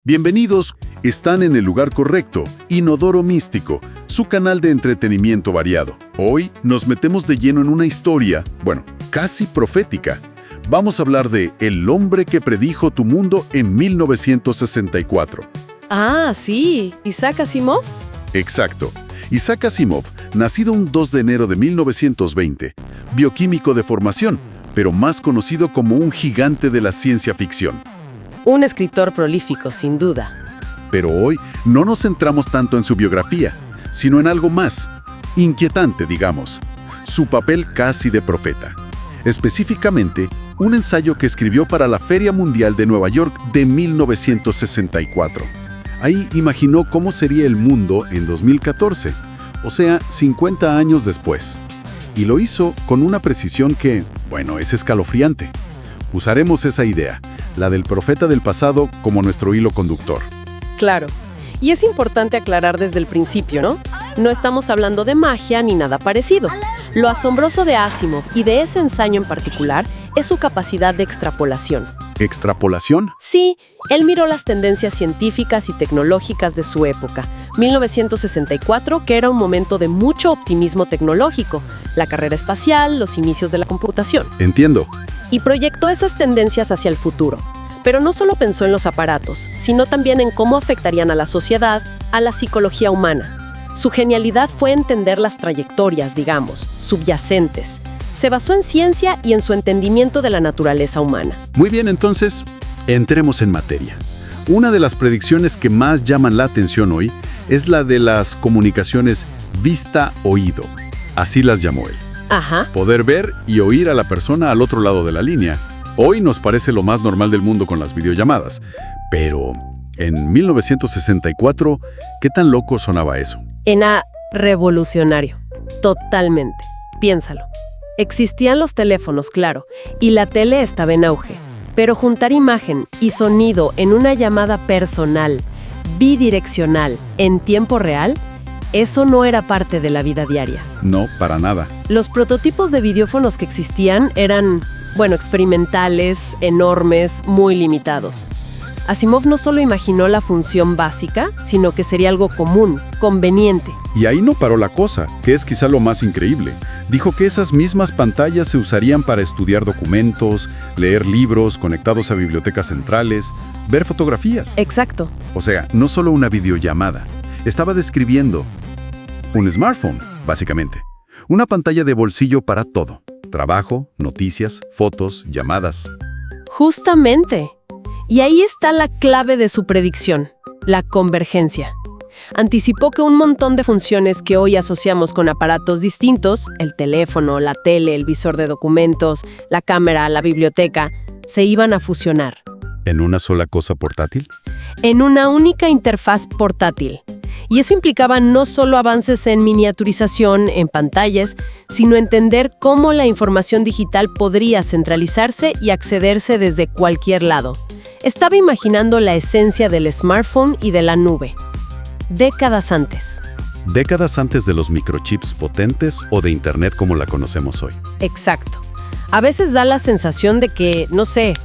Bienvenidos, están en el lugar correcto, Inodoro Místico, su canal de entretenimiento variado. Hoy nos metemos de lleno en una historia, casi profética. Vamos a hablar de El hombre que predijo tu mundo en 1964. Ah, sí, Isaac Asimov. Exacto. Isaac Asimov, nacido un 2 de enero de 1920, bioquímico de formación, pero más conocido como un gigante de la ciencia ficción. Un escritor prolífico, sin duda. Pero hoy no nos centramos tanto en su biografía, sino en algo más, inquietante, digamos, su papel casi de profeta. Específicamente, un ensayo que escribió para la Feria Mundial de Nueva York de 1964. Ahí imaginó cómo sería el mundo en 2014, o sea, 50 años después. Y lo hizo con una precisión que, es escalofriante. Usaremos esa idea, la del profeta del pasado, como nuestro hilo conductor. Claro. Y es importante aclarar desde el principio, ¿no? No estamos hablando de magia ni nada parecido. Lo asombroso de Asimov y de ese ensayo en particular es su capacidad de extrapolación. ¿Extrapolación? Sí, él miró las tendencias científicas y tecnológicas de su época, 1964, que era un momento de mucho optimismo tecnológico, la carrera espacial, los inicios de la computación. Entiendo. Y proyectó esas tendencias hacia el futuro. Pero no solo pensó en los aparatos, sino también en cómo afectarían a la sociedad, a la psicología humana. Su genialidad fue entender las trayectorias, subyacentes. Se basó en ciencia y en su entendimiento de la naturaleza humana. Muy bien, entonces, entremos en materia. Una de las predicciones que más llaman la atención hoy es la de las comunicaciones vista-oído. Así las llamó él. Ajá. Poder ver y oír a la persona al otro lado de la línea. Hoy nos parece lo más normal del mundo con las videollamadas. Pero en 1964, ¿qué tan loco sonaba eso? Era revolucionario. Totalmente. Piénsalo. Existían los teléfonos, claro, y la tele estaba en auge. Pero juntar imagen y sonido en una llamada personal, bidireccional, en tiempo real, eso no era parte de la vida diaria. No, para nada. Los prototipos de videófonos que existían eran, experimentales, enormes, muy limitados. Asimov no solo imaginó la función básica, sino que sería algo común, conveniente. Y ahí no paró la cosa, que es quizá lo más increíble. Dijo que esas mismas pantallas se usarían para estudiar documentos, leer libros conectados a bibliotecas centrales, ver fotografías. Exacto. O sea, no solo una videollamada. Estaba describiendo un smartphone, básicamente. Una pantalla de bolsillo para todo. Trabajo, noticias, fotos, llamadas. Justamente. Y ahí está la clave de su predicción, la convergencia. Anticipó que un montón de funciones que hoy asociamos con aparatos distintos, el teléfono, la tele, el visor de documentos, la cámara, la biblioteca, se iban a fusionar. ¿En una sola cosa portátil? En una única interfaz portátil. Y eso implicaba no solo avances en miniaturización, en pantallas, sino entender cómo la información digital podría centralizarse y accederse desde cualquier lado. Estaba imaginando la esencia del smartphone y de la nube. Décadas antes. Décadas antes de los microchips potentes o de Internet como la conocemos hoy. Exacto. A veces da la sensación de que,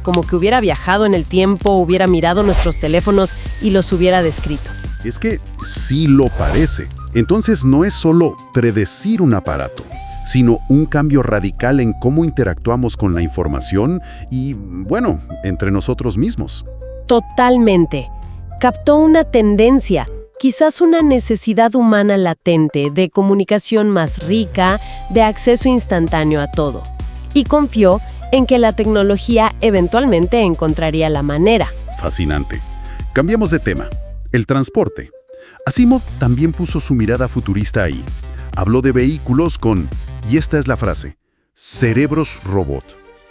como que hubiera viajado en el tiempo, hubiera mirado nuestros teléfonos y los hubiera descrito. Es que sí lo parece. Entonces no es solo predecir un aparato, sino un cambio radical en cómo interactuamos con la información y, entre nosotros mismos. Totalmente. Captó una tendencia, quizás una necesidad humana latente de comunicación más rica, de acceso instantáneo a todo. Y confió en que la tecnología eventualmente encontraría la manera. Fascinante. Cambiamos de tema. El transporte. Asimov también puso su mirada futurista ahí. Habló de vehículos con, y esta es la frase, cerebros robot.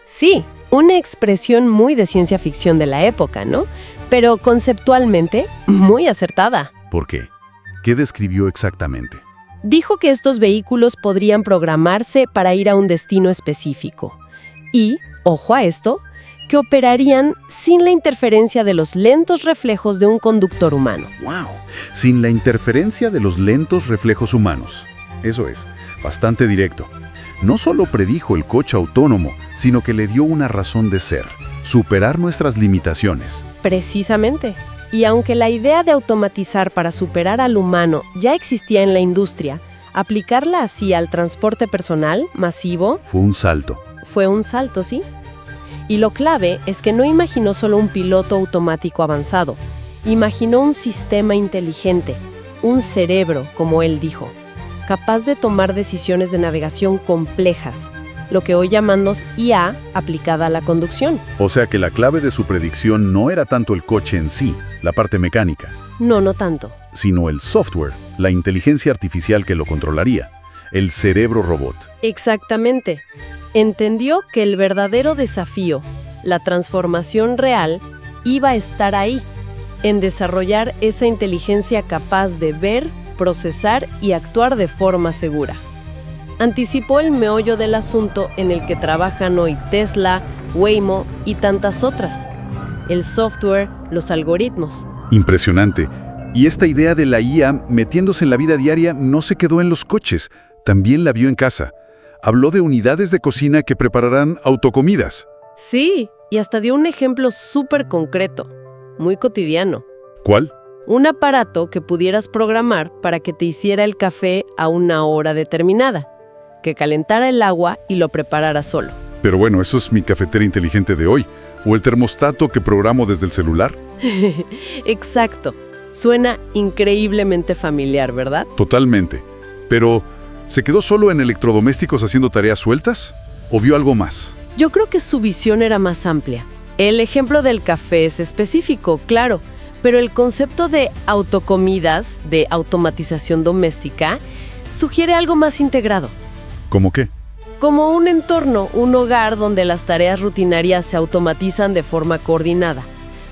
Sí, una expresión muy de ciencia ficción de la época, ¿no? Pero conceptualmente muy acertada. ¿Por qué? ¿Qué describió exactamente? Dijo que estos vehículos podrían programarse para ir a un destino específico. Y, ojo a esto, que operarían sin la interferencia de los lentos reflejos de un conductor humano. ¡Wow! Sin la interferencia de los lentos reflejos humanos. Eso es, bastante directo. No solo predijo el coche autónomo, sino que le dio una razón de ser, superar nuestras limitaciones. Precisamente. Y aunque la idea de automatizar para superar al humano ya existía en la industria, aplicarla así al transporte personal, masivo, Fue un salto. fue un salto, ¿sí? Y lo clave es que no imaginó solo un piloto automático avanzado, imaginó un sistema inteligente, un cerebro, como él dijo, capaz de tomar decisiones de navegación complejas, lo que hoy llamamos IA aplicada a la conducción. O sea que la clave de su predicción no era tanto el coche en sí, la parte mecánica, No tanto. sino el software, la inteligencia artificial que lo controlaría, el cerebro robot. Exactamente. Entendió que el verdadero desafío, la transformación real, iba a estar ahí, en desarrollar esa inteligencia capaz de ver, procesar y actuar de forma segura. Anticipó el meollo del asunto en el que trabajan hoy Tesla, Waymo y tantas otras. El software, los algoritmos. Impresionante. Y esta idea de la IA metiéndose en la vida diaria no se quedó en los coches, también la vio en casa. Habló de unidades de cocina que prepararán autocomidas. Sí, y hasta dio un ejemplo súper concreto, muy cotidiano. ¿Cuál? Un aparato que pudieras programar para que te hiciera el café a una hora determinada, que calentara el agua y lo preparara solo. Pero bueno, eso es mi cafetera inteligente de hoy. ¿O el termostato que programo desde el celular? Exacto. Suena increíblemente familiar, ¿verdad? Totalmente. Pero, ¿se quedó solo en electrodomésticos haciendo tareas sueltas? ¿O vio algo más? Yo creo que su visión era más amplia. El ejemplo del café es específico, claro, pero el concepto de autocomidas, de automatización doméstica, sugiere algo más integrado. ¿Cómo qué? Como un entorno, un hogar donde las tareas rutinarias se automatizan de forma coordinada.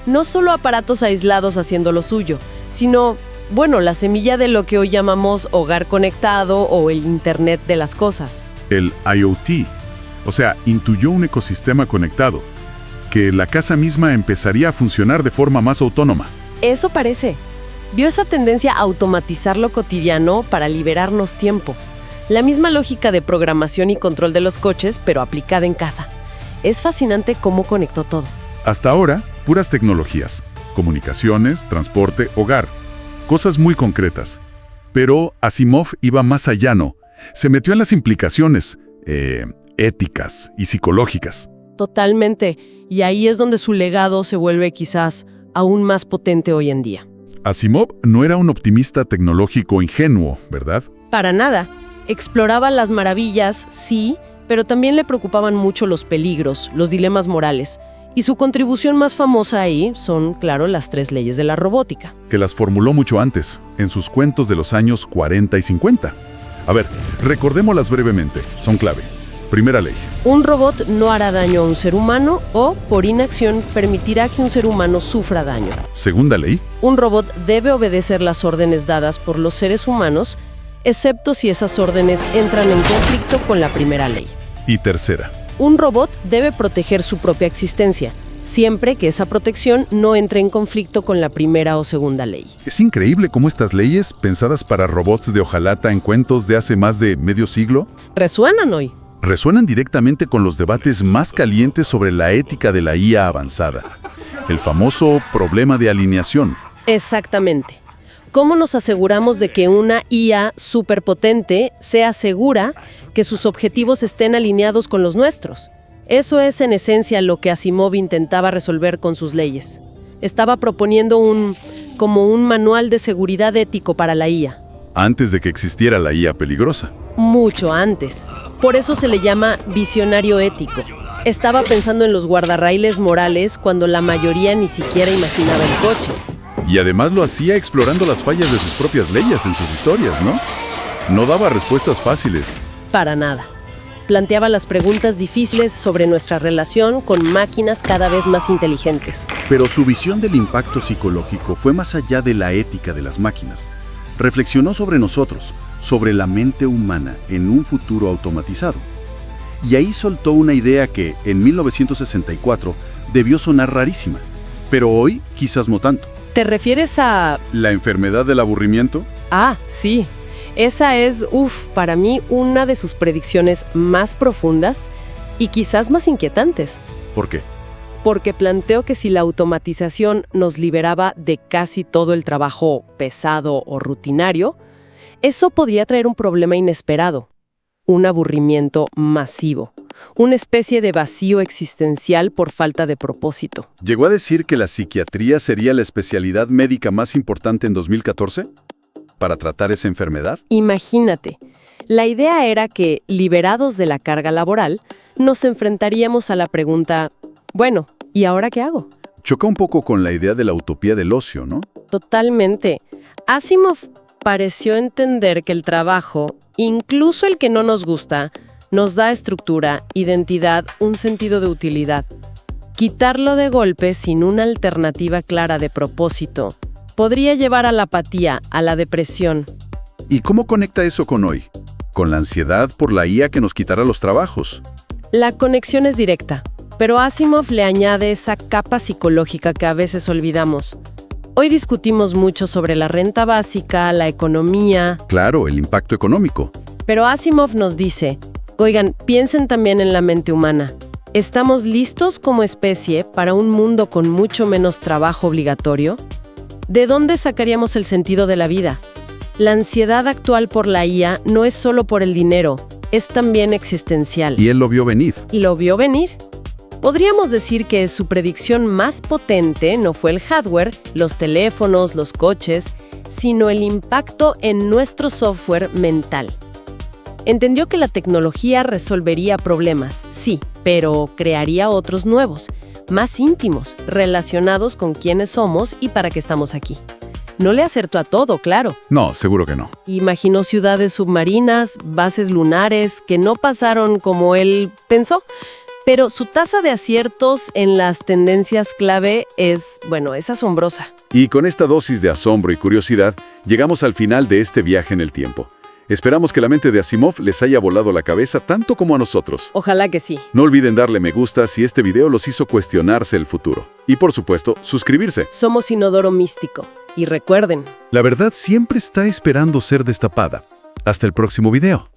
No solo aparatos aislados haciendo lo suyo, sino, bueno, la semilla de lo que hoy llamamos hogar conectado o el Internet de las cosas. El IoT. O sea, intuyó un ecosistema conectado, que la casa misma empezaría a funcionar de forma más autónoma. Eso parece. Vio esa tendencia a automatizar lo cotidiano para liberarnos tiempo. La misma lógica de programación y control de los coches, pero aplicada en casa. Es fascinante cómo conectó todo. Hasta ahora, puras tecnologías, comunicaciones, transporte, hogar, cosas muy concretas. Pero Asimov iba más allá, ¿no? Se metió en las implicaciones éticas y psicológicas. Totalmente. Y ahí es donde su legado se vuelve quizás aún más potente hoy en día. Asimov no era un optimista tecnológico ingenuo, ¿verdad? Para nada. Exploraba las maravillas, sí, pero también le preocupaban mucho los peligros, los dilemas morales. Y su contribución más famosa ahí son, claro, las 3 leyes de la robótica. Que las formuló mucho antes, en sus cuentos de los años 40 y 50. A ver, recordémoslas brevemente, son clave. Primera ley. Un robot no hará daño a un ser humano o, por inacción, permitirá que un ser humano sufra daño. Segunda ley. Un robot debe obedecer las órdenes dadas por los seres humanos, excepto si esas órdenes entran en conflicto con la primera ley. Y tercera. Un robot debe proteger su propia existencia, siempre que esa protección no entre en conflicto con la primera o segunda ley. Es increíble cómo estas leyes, pensadas para robots de hojalata en cuentos de hace más de medio siglo, ¿Resuenan hoy? resuenan directamente con los debates más calientes sobre la ética de la IA avanzada. El famoso problema de alineación. Exactamente. ¿Cómo nos aseguramos de que una IA superpotente sea segura que sus objetivos estén alineados con los nuestros? Eso es en esencia lo que Asimov intentaba resolver con sus leyes. Estaba proponiendo como un manual de seguridad ético para la IA. Antes de que existiera la IA peligrosa. Mucho antes. Por eso se le llama visionario ético. Estaba pensando en los guardarraíles morales cuando la mayoría ni siquiera imaginaba el coche. Y además lo hacía explorando las fallas de sus propias leyes en sus historias, ¿no? No daba respuestas fáciles. Para nada. Planteaba las preguntas difíciles sobre nuestra relación con máquinas cada vez más inteligentes. Pero su visión del impacto psicológico fue más allá de la ética de las máquinas. Reflexionó sobre nosotros, sobre la mente humana en un futuro automatizado. Y ahí soltó una idea que, en 1964, debió sonar rarísima, pero hoy quizás no tanto. ¿Te refieres a...? ¿La enfermedad del aburrimiento? Ah, sí. Esa es, para mí, una de sus predicciones más profundas y quizás más inquietantes. ¿Por qué? porque planteó que si la automatización nos liberaba de casi todo el trabajo pesado o rutinario, eso podría traer un problema inesperado, un aburrimiento masivo, una especie de vacío existencial por falta de propósito. ¿Llegó a decir que la psiquiatría sería la especialidad médica más importante en 2014 para tratar esa enfermedad? Imagínate, la idea era que, liberados de la carga laboral, nos enfrentaríamos a la pregunta, bueno, ¿y ahora qué hago? Choca un poco con la idea de la utopía del ocio, ¿no? Totalmente. Asimov pareció entender que el trabajo, incluso el que no nos gusta, nos da estructura, identidad, un sentido de utilidad. Quitarlo de golpe sin una alternativa clara de propósito podría llevar a la apatía, a la depresión. ¿Y cómo conecta eso con hoy? Con la ansiedad por la IA que nos quitará los trabajos. La conexión es directa, pero Asimov le añade esa capa psicológica que a veces olvidamos. Hoy discutimos mucho sobre la renta básica, la economía, Claro, el impacto económico. pero Asimov nos dice, oigan, piensen también en la mente humana. ¿Estamos listos como especie para un mundo con mucho menos trabajo obligatorio? ¿De dónde sacaríamos el sentido de la vida? La ansiedad actual por la IA no es solo por el dinero, es también existencial. Y él lo vio venir. Y lo vio venir. Podríamos decir que su predicción más potente no fue el hardware, los teléfonos, los coches, sino el impacto en nuestro software mental. Entendió que la tecnología resolvería problemas, sí, pero crearía otros nuevos, más íntimos, relacionados con quiénes somos y para qué estamos aquí. No le acertó a todo, claro. No, seguro que no. Imaginó ciudades submarinas, bases lunares, que no pasaron como él pensó. Pero su tasa de aciertos en las tendencias clave es asombrosa. Y con esta dosis de asombro y curiosidad, llegamos al final de este viaje en el tiempo. Esperamos que la mente de Asimov les haya volado la cabeza tanto como a nosotros. Ojalá que sí. No olviden darle me gusta si este video los hizo cuestionarse el futuro. Y por supuesto, suscribirse. Somos Inodoro Místico. Y recuerden, La verdad siempre está esperando ser destapada. Hasta el próximo video.